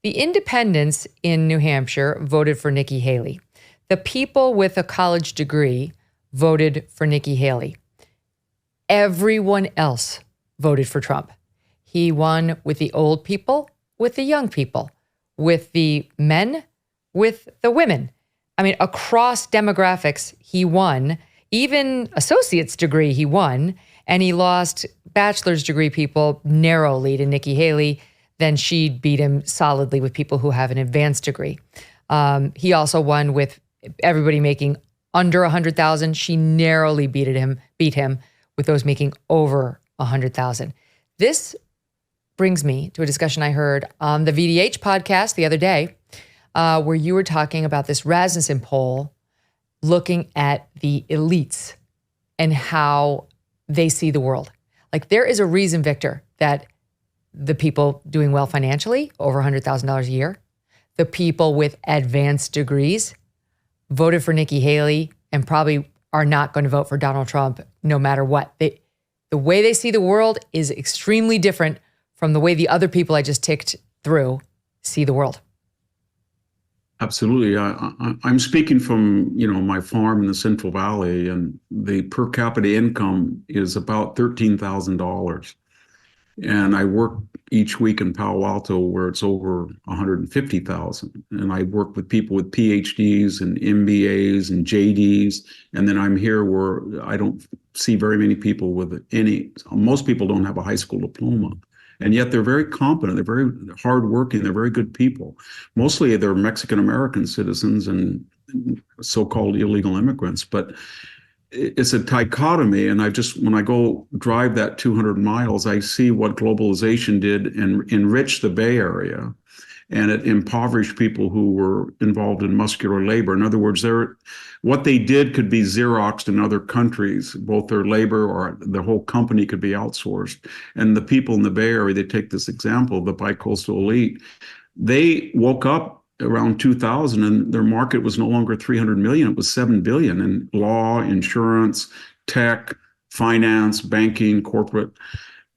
The independents in New Hampshire voted for Nikki Haley. The people with a college degree voted for Nikki Haley. Everyone else voted for Trump. He won with the old people, with the young people, with the men, with the women. I mean, across demographics, he won. Even associate's degree, he won. And he lost bachelor's degree people narrowly to Nikki Haley. Then she beat him solidly with people who have an advanced degree. He also won with everybody making under 100,000. She narrowly beat him with those making over 100,000. This brings me to a discussion I heard on the VDH podcast the other day, where you were talking about this Rasmussen poll looking at the elites and how they see the world. Like, there is a reason, Victor, that the people doing well financially, over $100,000 a year, the people with advanced degrees voted for Nikki Haley and probably are not going to vote for Donald Trump no matter what. The way they see the world is extremely different from the way the other people I just ticked through see the world. Absolutely. I'm speaking from, my farm in the Central Valley, and the per capita income is about $13,000. And I work each week in Palo Alto where it's over 150,000. And I work with people with PhDs and MBAs and JDs. And then I'm here where I don't see very many people with most people don't have a high school diploma. And yet they're very competent, they're very hardworking, they're very good people. Mostly they're Mexican-American citizens and so-called illegal immigrants. But it's a dichotomy. And when I go drive that 200 miles, I see what globalization did and enrich the Bay Area. And it impoverished people who were involved in muscular labor. In other words, what they did could be Xeroxed in other countries, both their labor or the whole company could be outsourced. And the people in the Bay Area, they take this example, the bicoastal elite, they woke up around 2000 and their market was no longer 300 million, it was 7 billion in law, insurance, tech, finance, banking, corporate.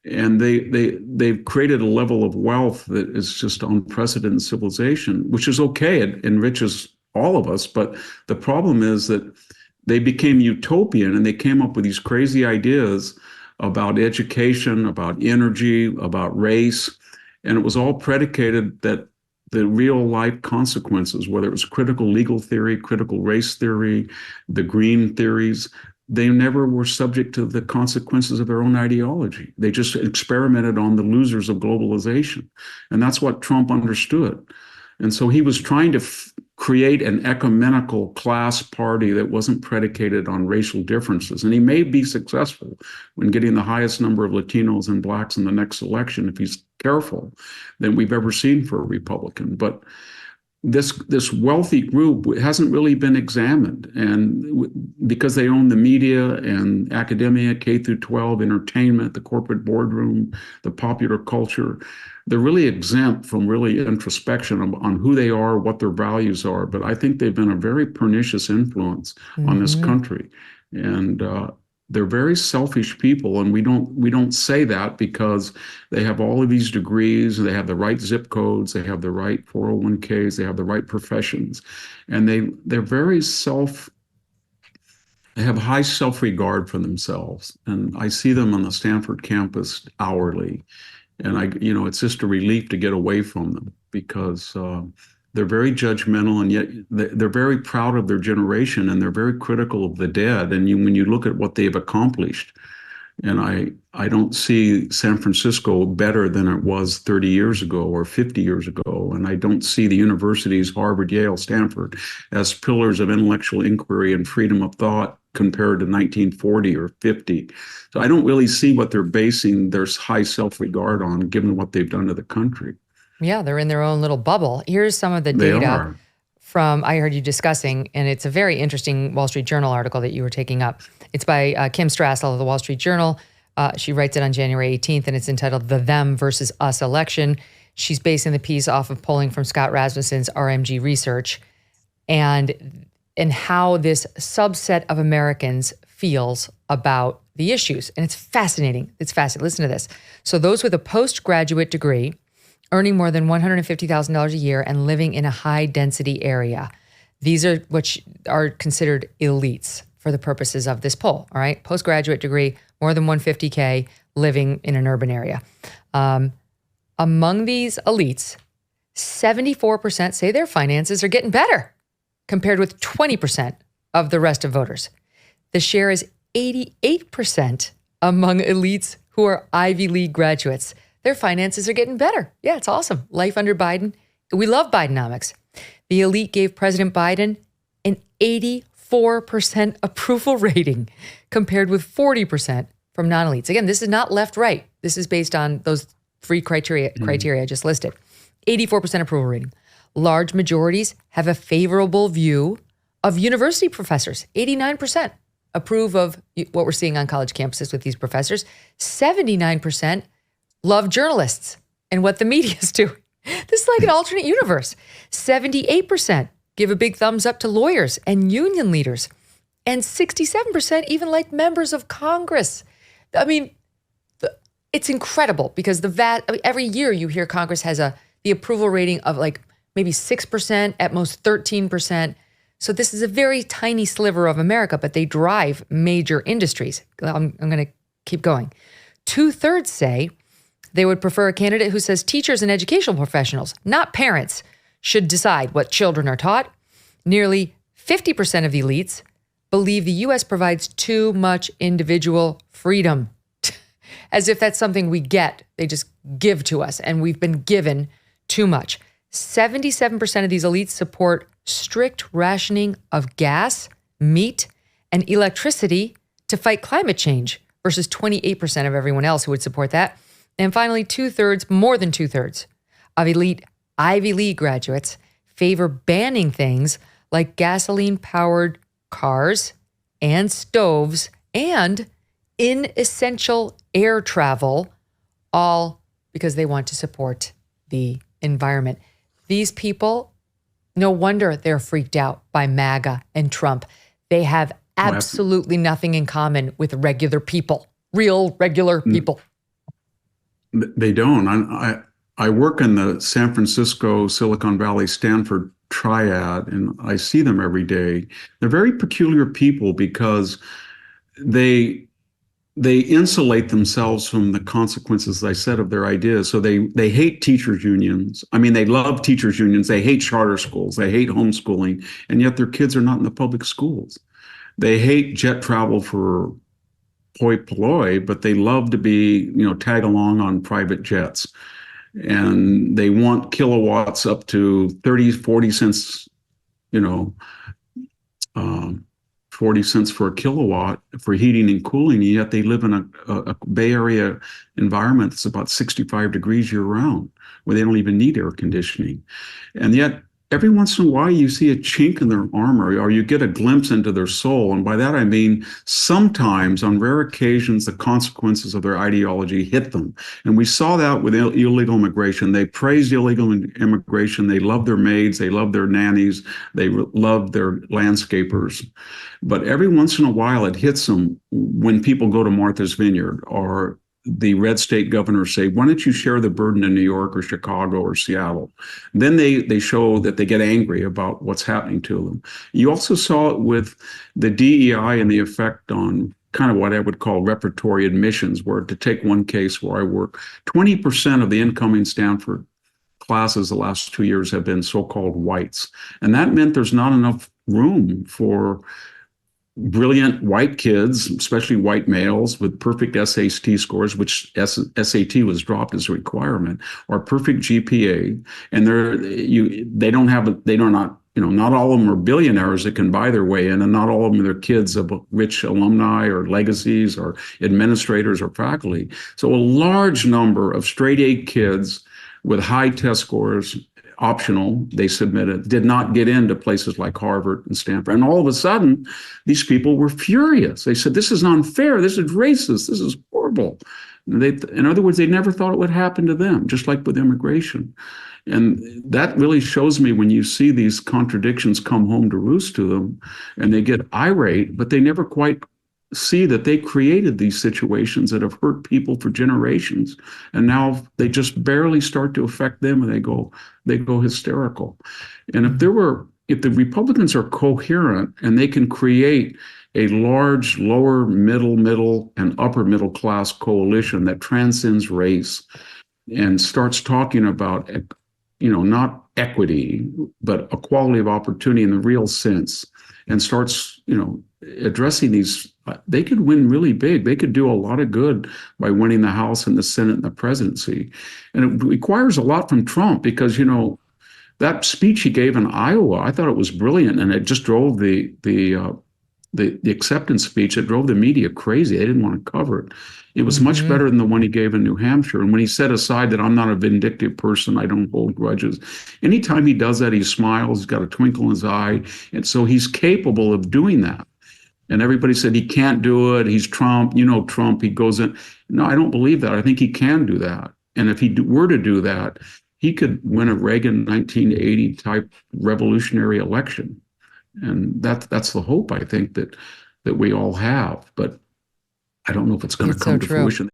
And they've created a level of wealth that is just unprecedented in civilization, which is okay. It enriches all of us. But the problem is that they became utopian and they came up with these crazy ideas about education, about energy, about race. And it was all predicated that the real life consequences, whether it was critical legal theory, critical race theory, the green theories, they never were subject to the consequences of their own ideology. They just experimented on the losers of globalization. And that's what Trump understood. And so he was trying to create an ecumenical class party that wasn't predicated on racial differences. And he may be successful in getting the highest number of Latinos and blacks in the next election, if he's careful, than we've ever seen for a Republican. But this wealthy group hasn't really been examined, and because they own the media and academia, K through 12, entertainment, the corporate boardroom, the popular culture, they're really exempt from really introspection on who they are, what their values are. But I think they've been a very pernicious influence on this country, and they're very selfish people, and we don't say that because they have all of these degrees, they have the right zip codes, they have the right 401ks, they have the right professions, and they're very they have high self-regard for themselves. And I see them on the Stanford campus hourly, and it's just a relief to get away from them because they're very judgmental, and yet they're very proud of their generation, and they're very critical of the dead. And when you look at what they've accomplished, and I don't see San Francisco better than it was 30 years ago or 50 years ago. And I don't see the universities, Harvard, Yale, Stanford, as pillars of intellectual inquiry and freedom of thought compared to 1940 or 50. So I don't really see what they're basing their high self-regard on, given what they've done to the country. Yeah, they're in their own little bubble. Here's some of the data from I heard you discussing, and it's a very interesting Wall Street Journal article that you were taking up. It's by Kim Strassel of the Wall Street Journal. She writes it on January 18th, and it's entitled The Them versus Us Election. She's basing the piece off of polling from Scott Rasmussen's RMG research and how this subset of Americans feels about the issues. And it's fascinating. It's fascinating. Listen to this. So those with a postgraduate degree earning more than $150,000 a year and living in a high density area. These are what are considered elites for the purposes of this poll. All right. Postgraduate degree, more than 150K, living in an urban area. Among these elites, 74% say their finances are getting better compared with 20% of the rest of voters. The share is 88% among elites who are Ivy League graduates. Their finances are getting better. Yeah, it's awesome. Life under Biden. We love Bidenomics. The elite gave President Biden an 84% approval rating compared with 40% from non-elites. Again, this is not left-right. This is based on those three criteria I just listed. 84% approval rating. Large majorities have a favorable view of university professors. 89% approve of what we're seeing on college campuses with these professors. 79% love journalists and what the media is doing. This is like an alternate universe. 78% give a big thumbs up to lawyers and union leaders. And 67% even like members of Congress. I mean, it's incredible because every year you hear Congress has the approval rating of like maybe 6%, at most 13%. So this is a very tiny sliver of America, but they drive major industries. I'm going to keep going. 2/3 say they would prefer a candidate who says teachers and educational professionals, not parents, should decide what children are taught. Nearly 50% of the elites believe the U.S. provides too much individual freedom. As if that's something we get. They just give to us, and we've been given too much. 77% of these elites support strict rationing of gas, meat, and electricity to fight climate change versus 28% of everyone else who would support that. And finally, more than two-thirds of elite Ivy League graduates favor banning things like gasoline-powered cars and stoves and inessential air travel, all because they want to support the environment. These people, no wonder they're freaked out by MAGA and Trump. They have absolutely nothing in common with regular people, real regular people. They don't. I work in the San Francisco, Silicon Valley, Stanford triad, and I see them every day. They're very peculiar people because they insulate themselves from the consequences, as I said, of their ideas. So they hate teachers' unions. I mean, they love teachers' unions. They hate charter schools. They hate homeschooling. And yet their kids are not in the public schools. They hate jet travel for hoi polloi, but they love to be, tag along on private jets. And they want kilowatts up to 30, 40 cents, 40 cents for a kilowatt for heating and cooling, and yet they live in a Bay Area environment that's about 65 degrees year round, where they don't even need air conditioning. And yet, every once in a while, you see a chink in their armor, or you get a glimpse into their soul. And by that, I mean, sometimes, on rare occasions, the consequences of their ideology hit them. And we saw that with illegal immigration. They praised illegal immigration. They loved their maids. They loved their nannies. They loved their landscapers. But every once in a while, it hits them when people go to Martha's Vineyard, or the red state governors say, why don't you share the burden in New York or Chicago or Seattle? Then they show that they get angry about what's happening to them. You also saw it with the DEI and the effect on kind of what I would call repertory admissions, where, to take one case where I work, 20% of the incoming Stanford classes the last 2 years have been so-called whites. And that meant there's not enough room for brilliant white kids, especially white males with perfect SAT scores, which SAT was dropped as a requirement, or perfect GPA. And not all of them are billionaires that can buy their way in, and not all of them are kids of rich alumni or legacies or administrators or faculty. So a large number of straight A kids with high test scores, optional, they submitted, did not get into places like Harvard and Stanford. And all of a sudden, these people were furious. They said, this is unfair. This is racist. This is horrible. In other words, they never thought it would happen to them, just like with immigration. And that really shows me, when you see these contradictions come home to roost to them, and they get irate, but they never quite see that they created these situations that have hurt people for generations, and now they just barely start to affect them, and they go hysterical. And if the Republicans are coherent and they can create a large lower middle and upper middle class coalition that transcends race and starts talking about, not equity, but equality of opportunity in the real sense, and starts, addressing these, they could win really big. They could do a lot of good by winning the House and the Senate and the presidency. And it requires a lot from Trump because, that speech he gave in Iowa, I thought it was brilliant, and it just drove the acceptance speech. It drove the media crazy. They didn't want to cover it. It was much better than the one he gave in New Hampshire. And when he set aside that I'm not a vindictive person, I don't hold grudges. Anytime he does that, he smiles. He's got a twinkle in his eye, and so he's capable of doing that. And everybody said he can't do it. He's Trump. Trump. He goes in. No, I don't believe that. I think he can do that. And if he were to do that, he could win a Reagan 1980 type revolutionary election. And that's the hope, I think, that we all have. But I don't know if it's going to come to fruition.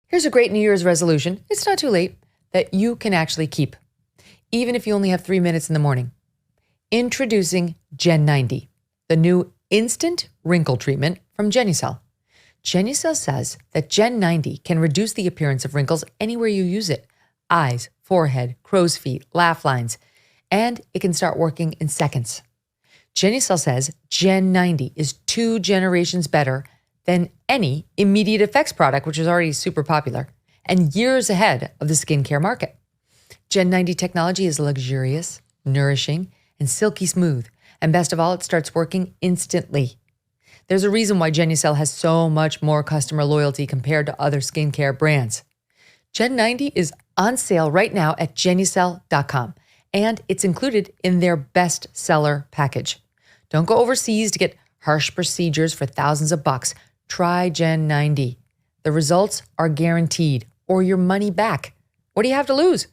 Here's a great New Year's resolution. It's not too late that you can actually keep, even if you only have 3 minutes in the morning. Introducing Gen 90, the new instant wrinkle treatment from Genucel. Genucel says that Gen 90 can reduce the appearance of wrinkles anywhere you use it. Eyes, forehead, crow's feet, laugh lines, and it can start working in seconds. Genucel says Gen 90 is 2 generations better than any immediate effects product, which is already super popular, and years ahead of the skincare market. Gen 90 technology is luxurious, nourishing, and silky smooth, and best of all, it starts working instantly. There's a reason why Genucel has so much more customer loyalty compared to other skincare brands. Gen 90 is on sale right now at Genucel.com, and it's included in their bestseller package. Don't go overseas to get harsh procedures for thousands of bucks. Try Gen 90. The results are guaranteed, or your money back. What do you have to lose?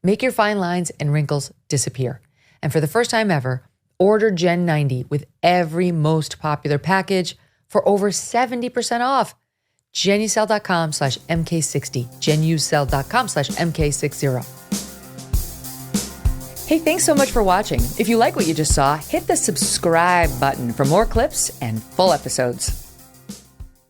Make your fine lines and wrinkles disappear. And for the first time ever, order Gen 90 with every most popular package for over 70% off. Genucel.com/MK60. Genucel.com/MK60. Hey, thanks so much for watching. If you like what you just saw, hit the subscribe button for more clips and full episodes.